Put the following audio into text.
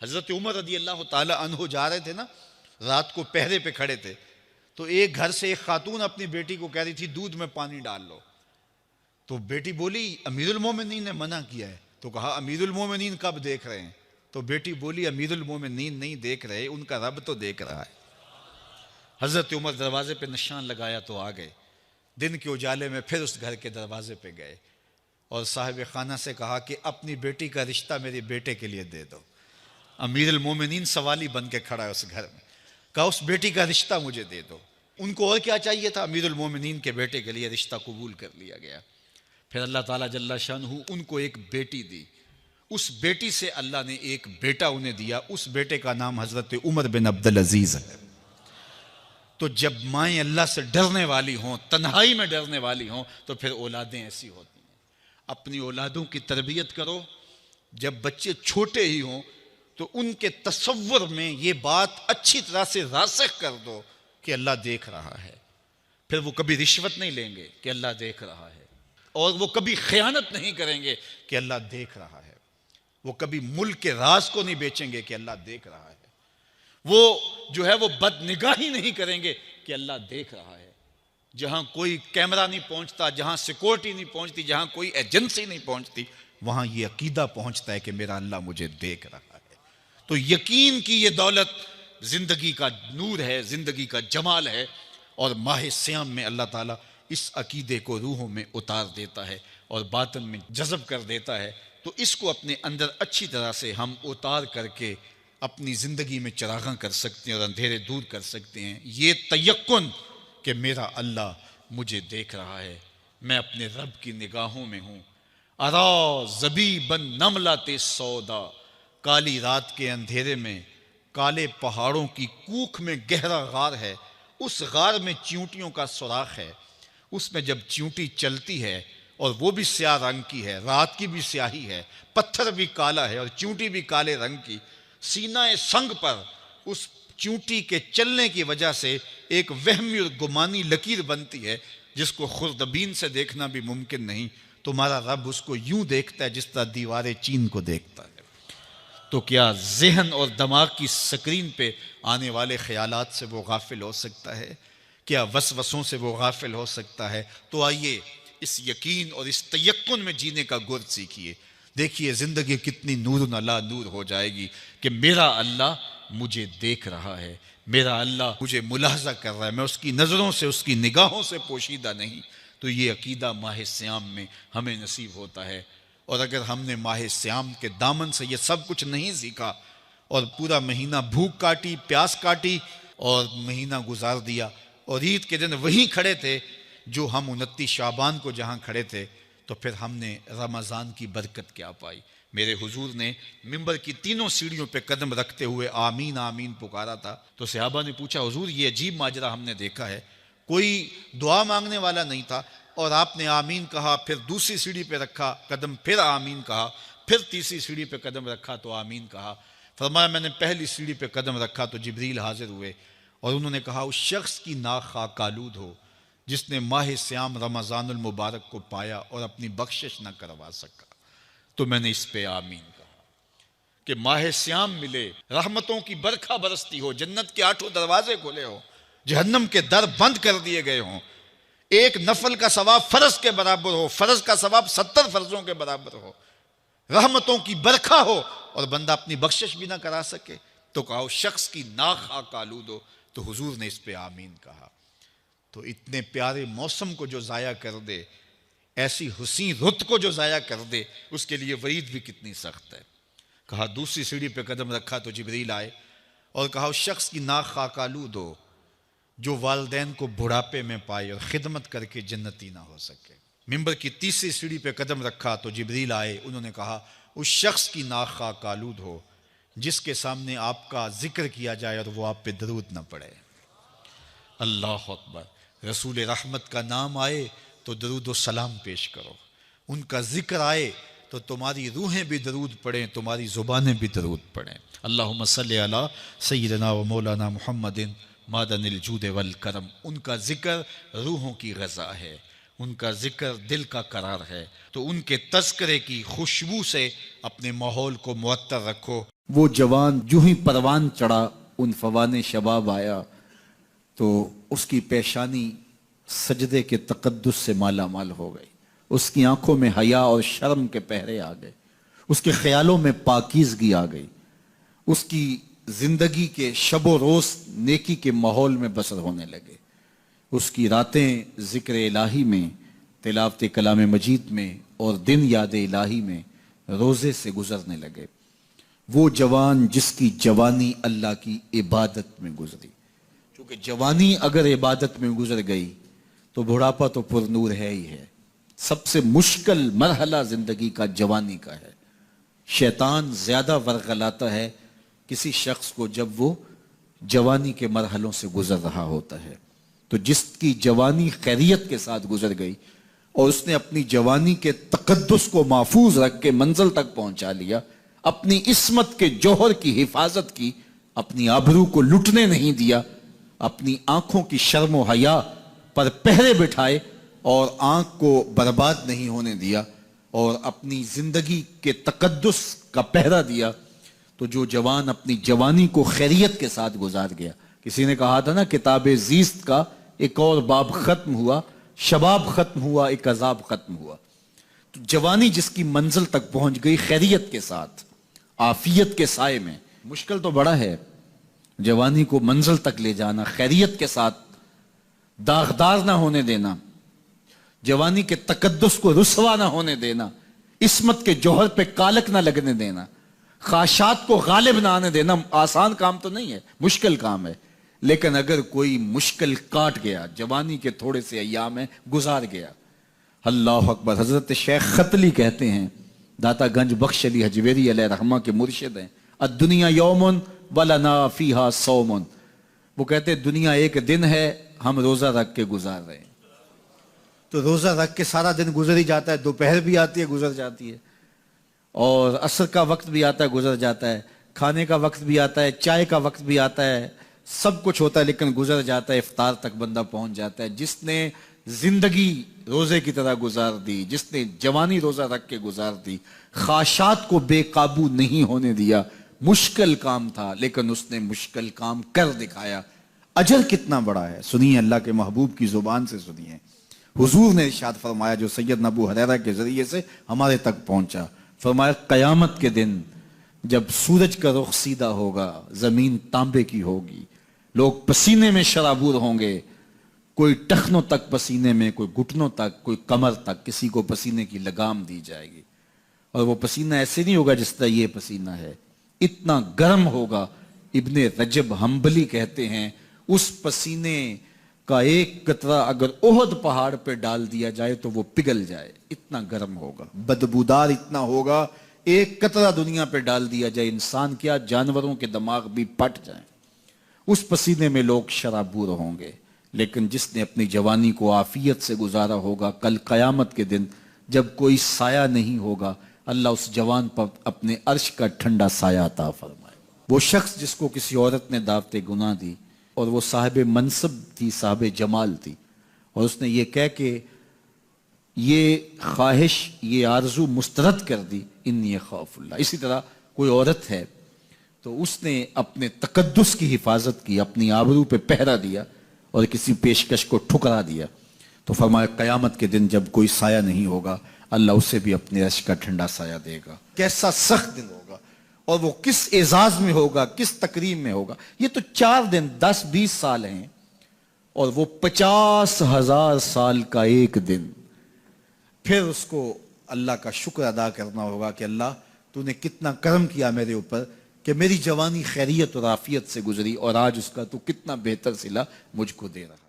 حضرت عمر رضی اللہ تعالی عنہ جا رہے تھے نا، رات کو پہرے پہ کھڑے تھے، تو ایک گھر سے ایک خاتون اپنی بیٹی کو کہہ رہی تھی دودھ میں پانی ڈال لو، تو بیٹی بولی امیر المومنین نے منع کیا ہے، تو کہا امیر المومنین کب دیکھ رہے ہیں؟ تو بیٹی بولی امیر المومنین نہیں دیکھ رہے، ان کا رب تو دیکھ رہا ہے۔ حضرت عمر دروازے پہ نشان لگایا تو آ گئے، دن کے اجالے میں پھر اس گھر کے دروازے پہ گئے اور صاحب خانہ سے کہا کہ اپنی بیٹی کا رشتہ میرے بیٹے کے لیے دے دو۔ امیر المومنین سوالی بن کے کھڑا ہے اس گھر میں، کہا اس بیٹی کا رشتہ مجھے دے دو۔ ان کو اور کیا چاہیے تھا؟ امیر المومنین کے بیٹے کے لیے رشتہ قبول کر لیا گیا۔ پھر اللہ تعالیٰ جل شانہ ان کو ایک بیٹی دی، اس بیٹی سے اللہ نے ایک بیٹا انہیں دیا، اس بیٹے کا نام حضرت عمر بن عبدالعزیز ہے۔ تو جب مائیں اللہ سے ڈرنے والی ہوں، تنہائی میں ڈرنے والی ہوں، تو پھر اولادیں ایسی ہوتی ہیں۔ اپنی اولادوں کی تربیت کرو، جب بچے چھوٹے ہی ہوں تو ان کے تصور میں یہ بات اچھی طرح سے راسخ کر دو کہ اللہ دیکھ رہا ہے۔ پھر وہ کبھی رشوت نہیں لیں گے کہ اللہ دیکھ رہا ہے، اور وہ کبھی خیانت نہیں کریں گے کہ اللہ دیکھ رہا ہے، وہ کبھی ملک کے راز کو نہیں بیچیں گے کہ اللہ دیکھ رہا ہے، وہ جو ہے وہ بد نگاہی نہیں کریں گے کہ اللہ دیکھ رہا ہے۔ جہاں کوئی کیمرہ نہیں پہنچتا، جہاں سیکورٹی نہیں پہنچتی، جہاں کوئی ایجنسی نہیں پہنچتی، وہاں یہ عقیدہ پہنچتا ہے کہ میرا اللہ مجھے دیکھ رہا ہے۔ تو یقین کی یہ دولت زندگی کا نور ہے، زندگی کا جمال ہے، اور ماہ سیام میں اللہ تعالیٰ اس عقیدے کو روحوں میں اتار دیتا ہے اور باطن میں جذب کر دیتا ہے۔ تو اس کو اپنے اندر اچھی طرح سے ہم اتار کر کے اپنی زندگی میں چراغاں کر سکتے ہیں اور اندھیرے دور کر سکتے ہیں۔ یہ تیقن کہ میرا اللہ مجھے دیکھ رہا ہے، میں اپنے رب کی نگاہوں میں ہوں۔ ارا زبیباً نملۃ سودا، کالی رات کے اندھیرے میں کالے پہاڑوں کی کوکھ میں گہرا غار ہے، اس غار میں چیونٹیوں کا سوراخ ہے، اس میں جب چیونٹی چلتی ہے اور وہ بھی سیاہ رنگ کی ہے، رات کی بھی سیاہی ہے، پتھر بھی کالا ہے اور چیونٹی بھی کالے رنگ کی، سینہ سنگ پر اس چیونٹی کے چلنے کی وجہ سے ایک وہمی اور گمانی لکیر بنتی ہے جس کو خوردبین سے دیکھنا بھی ممکن نہیں۔ تمہارا رب اس کو یوں دیکھتا ہے جس طرح دیوار چین کو دیکھتا ہے۔ تو کیا ذہن اور دماغ کی سکرین پہ آنے والے خیالات سے وہ غافل ہو سکتا ہے؟ کیا وسوسوں سے وہ غافل ہو سکتا ہے؟ تو آئیے اس یقین اور اس تیقن میں جینے کا گر سیکھیے۔ دیکھیے زندگی کتنی نور علی نور ہو جائے گی کہ میرا اللہ مجھے دیکھ رہا ہے، میرا اللہ مجھے ملاحظہ کر رہا ہے، میں اس کی نظروں سے، اس کی نگاہوں سے پوشیدہ نہیں۔ تو یہ عقیدہ ماہ سیام میں ہمیں نصیب ہوتا ہے۔ اور اگر ہم نے ماہ سیام کے دامن سے یہ سب کچھ نہیں سیکھا اور پورا مہینہ بھوک کاٹی، پیاس کاٹی اور مہینہ گزار دیا، اور عید کے دن وہیں کھڑے تھے جو ہم 29 شعبان کو جہاں کھڑے تھے، تو پھر ہم نے رمضان کی برکت کیا پائی؟ میرے حضور نے ممبر کی تینوں سیڑھیوں پہ قدم رکھتے ہوئے آمین آمین پکارا تھا، تو صحابہ نے پوچھا حضور یہ عجیب ماجرا ہم نے دیکھا ہے، کوئی دعا مانگنے والا نہیں تھا اور آپ نے آمین کہا، پھر دوسری سیڑھی پہ رکھا قدم، پھر آمین کہا، پھر تیسری سیڑھی پہ قدم رکھا تو آمین کہا۔ فرمایا میں نے پہلی سیڑھی پہ قدم رکھا تو جبریل حاضر ہوئے اور انہوں نے کہا اس شخص کی ناک خاک آلود ہو جس نے ماہ سیام رمضان المبارک کو پایا اور اپنی بخشش نہ کروا سکا۔ تو میں نے اس پہ آمین کہا کہ ماہ سیام ملے، رحمتوں کی برکھا برستی ہو، جنت کے 8 دروازے کھلے ہو، جہنم کے در بند کر دیے گئے ہوں، ایک نفل کا ثواب فرض کے برابر ہو، فرض کا ثواب 70 فرضوں کے برابر ہو، رحمتوں کی برکھا ہو اور بندہ اپنی بخشش بھی نہ کرا سکے، تو کہا اس شخص کی ناک خاک آلود ہو۔ تو حضور نے اس پہ آمین کہا۔ تو اتنے پیارے موسم کو جو ضائع کر دے، ایسی حسین رت کو جو ضائع کر دے، اس کے لیے وعید بھی کتنی سخت ہے۔ کہا دوسری سیڑھی پہ قدم رکھا تو جبریل آئے اور کہا اس شخص کی ناک خاک آلود ہو جو والدین کو بڑھاپے میں پائے اور خدمت کر کے جنتی نہ ہو سکے۔ ممبر کی تیسری سیڑھی پہ قدم رکھا تو جبریل آئے، انہوں نے کہا اس شخص کی ناک خاک آلود ہو جس کے سامنے آپ کا ذکر کیا جائے اور وہ آپ پہ درود نہ پڑے۔ اللہ اکبر۔ رسول رحمت کا نام آئے تو درود و سلام پیش کرو، ان کا ذکر آئے تو تمہاری روحیں بھی درود پڑھیں، تمہاری زبانیں بھی درود پڑھیں۔ اللہم صلی علی سیدنا و مولانا محمد معدن الجود والکرم۔ ان کا ذکر روحوں کی غذا ہے، ان کا ذکر دل کا قرار ہے، تو ان کے تذکرے کی خوشبو سے اپنے ماحول کو معطر رکھو۔ وہ جوان جو ہی پروان چڑھا ان فوان شباب آیا، تو اس کی پیشانی سجدے کے تقدس سے مالا مال ہو گئی، اس کی آنکھوں میں حیا اور شرم کے پہرے آ گئے، اس کے خیالوں میں پاکیزگی آ گئی، اس کی زندگی کے شب و روز نیکی کے ماحول میں بسر ہونے لگے، اس کی راتیں ذکر الہی میں، تلاوت کلام مجید میں اور دن یاد الہی میں روزے سے گزرنے لگے۔ وہ جوان جس کی جوانی اللہ کی عبادت میں گزری، کیونکہ جوانی اگر عبادت میں گزر گئی تو بڑھاپا تو پر نور ہے ہی ہے۔ سب سے مشکل مرحلہ زندگی کا جوانی کا ہے۔ شیطان زیادہ ورغلاتا ہے کسی شخص کو جب وہ جوانی کے مرحلوں سے گزر رہا ہوتا ہے۔ تو جس کی جوانی خیریت کے ساتھ گزر گئی اور اس نے اپنی جوانی کے تقدس کو محفوظ رکھ کے منزل تک پہنچا لیا، اپنی عصمت کے جوہر کی حفاظت کی، اپنی آبرو کو لٹنے نہیں دیا، اپنی آنکھوں کی شرم و حیا پر پہرے بٹھائے اور آنکھ کو برباد نہیں ہونے دیا اور اپنی زندگی کے تقدس کا پہرا دیا، تو جو جوان اپنی جوانی کو خیریت کے ساتھ گزار گیا۔ کسی نے کہا تھا نا، کتاب زیست کا ایک اور باب ختم ہوا، شباب ختم ہوا، ایک عذاب ختم ہوا۔ تو جوانی جس کی منزل تک پہنچ گئی خیریت کے ساتھ، عافیت کے سائے میں، مشکل تو بڑا ہے جوانی کو منزل تک لے جانا، خیریت کے ساتھ، داغدار نہ ہونے دینا، جوانی کے تقدس کو رسوا نہ ہونے دینا، عصمت کے جوہر پہ کالک نہ لگنے دینا، خواہشات کو غالب نہ آنے دینا۔ آسان کام تو نہیں ہے، مشکل کام ہے، لیکن اگر کوئی مشکل کاٹ گیا، جوانی کے تھوڑے سے ایام میں گزار گیا۔ اللہ اکبر۔ حضرت شیخ ختلی کہتے ہیں، داتا گنج بخش علی حجویری علیہ رحمہ کے مرشد ہیں، الدنیا یوم ولنا فیہا صوم۔ وہ کہتے ہیں دنیا ایک دن ہے، ہم روزہ رکھ کے گزار رہے ہیں۔ تو روزہ رکھ کے سارا دن گزر ہی جاتا ہے، دوپہر بھی آتی ہے گزر جاتی ہے، اور عصر کا وقت بھی آتا ہے گزر جاتا ہے، کھانے کا وقت بھی آتا ہے، چائے کا وقت بھی آتا ہے، سب کچھ ہوتا ہے لیکن گزر جاتا ہے، افطار تک بندہ پہنچ جاتا ہے۔ جس نے زندگی روزے کی طرح گزار دی، جس نے جوانی روزہ رکھ کے گزار دی، خواہشات کو بے قابو نہیں ہونے دیا، مشکل کام تھا لیکن اس نے مشکل کام کر دکھایا۔ اجر کتنا بڑا ہے، سنیے اللہ کے محبوب کی زبان سے سنیے۔ حضور نے ارشاد فرمایا جو سیدنا ابو ہریرہ کے ذریعے سے ہمارے تک پہنچا، فرمایا قیامت کے دن جب سورج کا رخ سیدھا ہوگا، زمین تانبے کی ہوگی، لوگ پسینے میں شرابور ہوں گے، کوئی ٹخنوں تک پسینے میں، کوئی گھٹنوں تک، کوئی کمر تک، کسی کو پسینے کی لگام دی جائے گی، اور وہ پسینہ ایسے نہیں ہوگا جس طرح یہ پسینہ ہے، اتنا گرم ہوگا۔ ابن رجب حنبلی کہتے ہیں اس پسینے کا ایک قطرہ اگر احد پہاڑ پہ ڈال دیا جائے تو وہ پگھل جائے، اتنا گرم ہوگا، بدبودار اتنا ہوگا، ایک قطرہ دنیا پہ ڈال دیا جائے، انسان کیا جانوروں کے دماغ بھی پھٹ جائیں، اس پسینے میں لوگ شرابور ہوں گے۔ لیکن جس نے اپنی جوانی کو عافیت سے گزارا ہوگا، کل قیامت کے دن جب کوئی سایہ نہیں ہوگا، اللہ اس جوان پر اپنے عرش کا ٹھنڈا سایہ عطا فرمائے۔ وہ شخص جس کو کسی عورت نے دعوت گناہ دی اور وہ صاحب منصب تھی، صاحب جمال تھی، اور اس نے یہ کہہ کے یہ خواہش، یہ آرزو مسترد کر دی، انی خاف اللہ۔ اسی طرح کوئی عورت ہے تو اس نے اپنے تقدس کی حفاظت کی، اپنی آبرو پہ پہرا دیا اور کسی پیشکش کو ٹھکرا دیا، تو فرمایا قیامت کے دن جب کوئی سایہ نہیں ہوگا، اللہ اسے بھی اپنے عرش کا ٹھنڈا سایہ دے گا۔ کیسا سخت دن ہوگا، اور وہ کس اعزاز میں ہوگا، کس تکریم میں ہوگا۔ یہ تو 4 دن 10-20 سال ہیں، اور وہ 50,000 سال کا ایک دن۔ پھر اس کو اللہ کا شکر ادا کرنا ہوگا کہ اللہ تو نے کتنا کرم کیا میرے اوپر کہ میری جوانی خیریت اور عافیت سے گزری، اور آج اس کا تو کتنا بہتر صلہ مجھ کو دے رہا۔